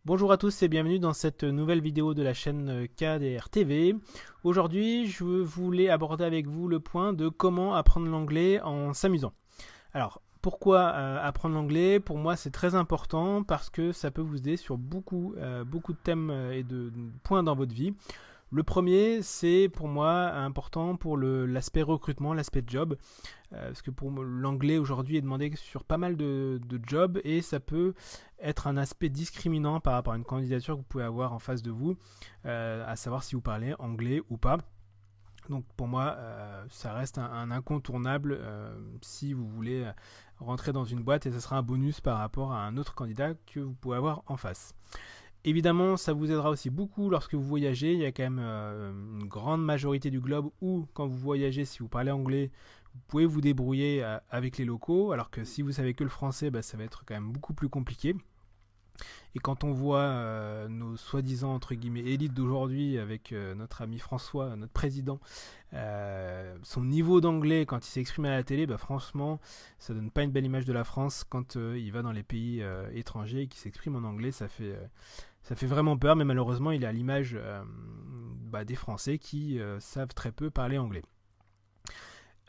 Bonjour à tous et bienvenue dans cette nouvelle vidéo de la chaîne KDR TV. Aujourd'hui, je voulais aborder avec vous le point de comment apprendre l'anglais en s'amusant. Alors, pourquoi apprendre l'anglais? Pour moi, c'est très important parce que ça peut vous aider sur beaucoup de thèmes et de points dans votre vie. Le premier, c'est pour moi important pour l'aspect recrutement, l'aspect job, parce que pour l'anglais aujourd'hui est demandé sur pas mal de jobs et ça peut être un aspect discriminant par rapport à une candidature que vous pouvez avoir en face de vous, à savoir si vous parlez anglais ou pas. Donc pour moi, ça reste un incontournable si vous voulez rentrer dans une boîte et ce sera un bonus par rapport à un autre candidat que vous pouvez avoir en face. Évidemment, ça vous aidera aussi beaucoup lorsque vous voyagez. Il y a quand même une grande majorité du globe où, quand vous voyagez, si vous parlez anglais, vous pouvez vous débrouiller avec les locaux, alors que si vous savez que le français, ça va être quand même beaucoup plus compliqué. Et quand on voit nos soi-disant entre guillemets élites d'aujourd'hui avec notre ami François, notre président, son niveau d'anglais quand il s'exprime à la télé, franchement, ça donne pas une belle image de la France quand il va dans les pays étrangers et qu'il s'exprime en anglais, ça fait vraiment peur, mais malheureusement, il est à l'image des Français qui savent très peu parler anglais.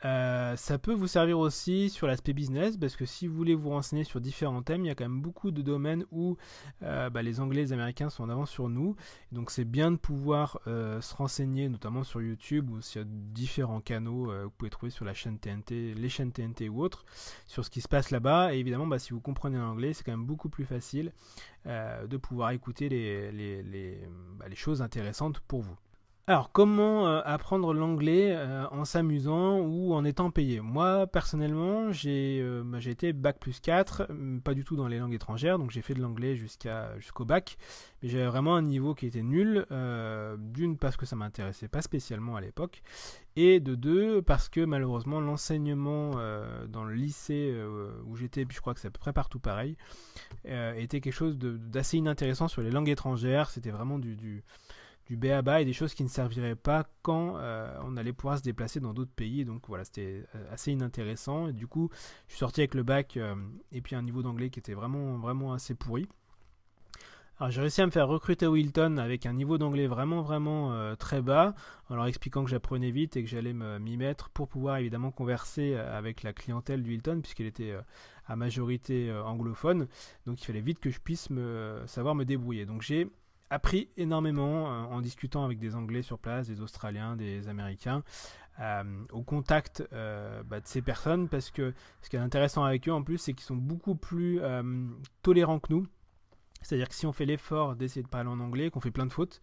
Ça peut vous servir aussi sur l'aspect business parce que si vous voulez vous renseigner sur différents thèmes, il y a quand même beaucoup de domaines où les Anglais et les Américains sont en avance sur nous. Donc c'est bien de pouvoir se renseigner notamment sur YouTube ou s'il y a différents canaux que vous pouvez trouver sur la chaîne TNT, les chaînes TNT ou autres, sur ce qui se passe là-bas. Et évidemment, si vous comprenez l'anglais, c'est quand même beaucoup plus facile de pouvoir écouter les choses intéressantes pour vous. Alors, comment apprendre l'anglais en s'amusant ou en étant payé? Moi, personnellement, j'ai été bac plus 4, pas du tout dans les langues étrangères, donc j'ai fait de l'anglais jusqu'au bac, mais j'avais vraiment un niveau qui était nul, d'une parce que ça m'intéressait pas spécialement à l'époque, et de deux parce que malheureusement l'enseignement dans le lycée où j'étais, puis je crois que c'est à peu près partout pareil, était quelque chose d'assez inintéressant sur les langues étrangères. C'était vraiment du b.a.-ba et des choses qui ne serviraient pas quand on allait pouvoir se déplacer dans d'autres pays. Donc voilà, c'était assez inintéressant. Et du coup, je suis sorti avec le bac et puis un niveau d'anglais qui était vraiment assez pourri. Alors j'ai réussi à me faire recruter au Hilton avec un niveau d'anglais vraiment très bas, en leur expliquant que j'apprenais vite et que j'allais m'y mettre pour pouvoir évidemment converser avec la clientèle du Hilton puisqu'elle était à majorité anglophone. Donc il fallait vite que je puisse savoir me débrouiller. Donc j'ai appris énormément en discutant avec des Anglais sur place, des Australiens, des Américains, au contact de ces personnes, parce que ce qui est intéressant avec eux en plus, c'est qu'ils sont beaucoup plus tolérants que nous. C'est-à-dire que si on fait l'effort d'essayer de parler en anglais, qu'on fait plein de fautes,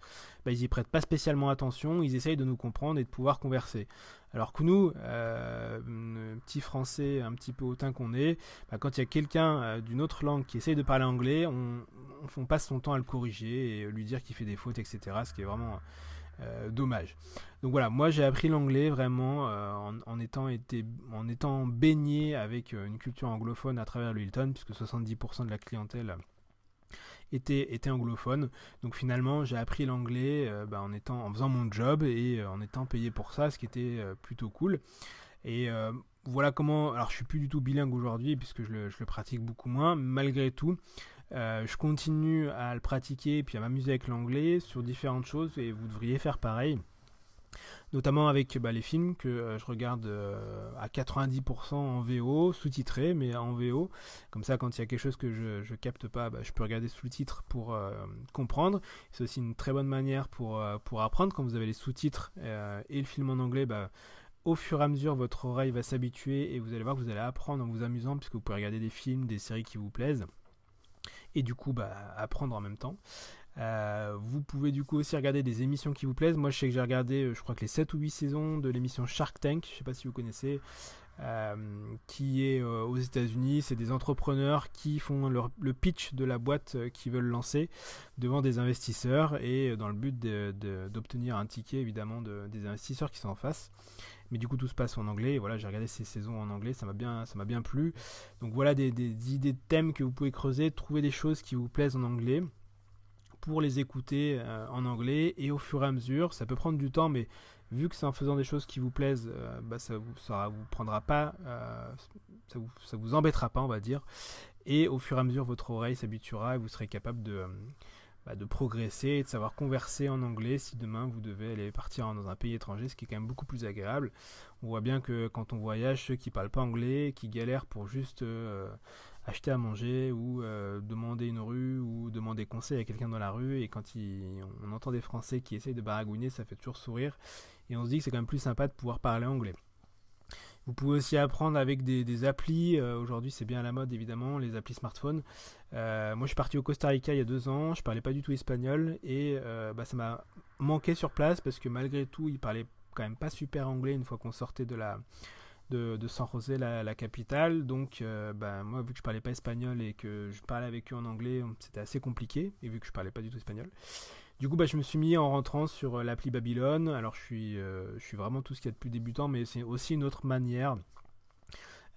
ils y prêtent pas spécialement attention, ils essayent de nous comprendre et de pouvoir converser. Alors que nous, petits français un petit peu hautains qu'on est, quand il y a quelqu'un d'une autre langue qui essaye de parler anglais, on passe son temps à le corriger et lui dire qu'il fait des fautes, etc. Ce qui est vraiment dommage. Donc voilà, moi j'ai appris l'anglais vraiment en étant baigné avec une culture anglophone à travers le Hilton, puisque 70% de la clientèle était anglophone. Donc finalement, j'ai appris l'anglais en faisant mon job et en étant payé pour ça, ce qui était plutôt cool. Et voilà comment. Alors, je suis plus du tout bilingue aujourd'hui puisque je le pratique beaucoup moins. Malgré tout, je continue à le pratiquer et puis à m'amuser avec l'anglais sur différentes choses et vous devriez faire pareil. Notamment avec les films que je regarde à 90% en VO, sous-titré, mais en VO. Comme ça, quand il y a quelque chose que je capte pas, je peux regarder sous-titres pour comprendre. C'est aussi une très bonne manière pour apprendre. Quand vous avez les sous-titres et le film en anglais, au fur et à mesure, votre oreille va s'habituer et vous allez voir que vous allez apprendre en vous amusant puisque vous pouvez regarder des films, des séries qui vous plaisent et du coup apprendre en même temps. Vous pouvez du coup aussi regarder des émissions qui vous plaisent. Moi je sais que j'ai regardé je crois que les 7 ou 8 saisons de l'émission Shark Tank, je sais pas si vous connaissez, qui est aux États-Unis. C'est des entrepreneurs qui font le pitch de la boîte qu'ils veulent lancer devant des investisseurs et dans le but d'obtenir un ticket évidemment des investisseurs qui sont en face. Mais du coup tout se passe en anglais et voilà, j'ai regardé ces saisons en anglais, ça m'a bien plu. Donc voilà des idées de thèmes que vous pouvez creuser, trouver des choses qui vous plaisent en anglais pour les écouter en anglais et au fur et à mesure, ça peut prendre du temps, mais vu que c'est en faisant des choses qui vous plaisent, ça vous prendra pas, ça vous embêtera pas, on va dire, et au fur et à mesure votre oreille s'habituera et vous serez capable de progresser et de savoir converser en anglais si demain vous devez aller partir dans un pays étranger, ce qui est quand même beaucoup plus agréable. On voit bien que quand on voyage, ceux qui parlent pas anglais, qui galèrent pour juste acheter à manger ou demander une rue ou demander conseil à quelqu'un dans la rue, et quand on entend des Français qui essayent de baragouiner, ça fait toujours sourire et on se dit que c'est quand même plus sympa de pouvoir parler anglais. Vous pouvez aussi apprendre avec des applis. Aujourd'hui, c'est bien à la mode, évidemment, les applis smartphone. Moi, je suis parti au Costa Rica il y a 2 ans. Je parlais pas du tout espagnol et ça m'a manqué sur place parce que malgré tout, ils parlaient quand même pas super anglais une fois qu'on sortait de San José, la capitale. Donc, moi, vu que je parlais pas espagnol et que je parlais avec eux en anglais, c'était assez compliqué. Et vu que je parlais pas du tout espagnol. Du coup, je me suis mis en rentrant sur l'appli Babylone. Alors, je suis vraiment tout ce qu'il y a de plus débutant, mais c'est aussi une autre manière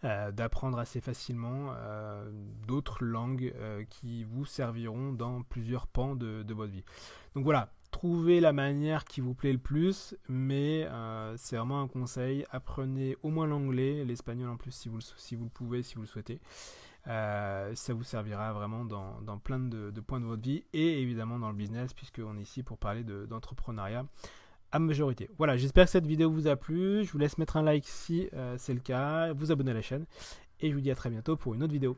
d'apprendre assez facilement d'autres langues qui vous serviront dans plusieurs pans de votre vie. Donc voilà, trouvez la manière qui vous plaît le plus, mais c'est vraiment un conseil. Apprenez au moins l'anglais, l'espagnol en plus si vous le pouvez, si vous le souhaitez. Ça vous servira vraiment dans plein de points de votre vie et évidemment dans le business, puisqu'on est ici pour parler d'entrepreneuriat à majorité. Voilà, j'espère que cette vidéo vous a plu. Je vous laisse mettre un like si c'est le cas, vous abonner à la chaîne et je vous dis à très bientôt pour une autre vidéo.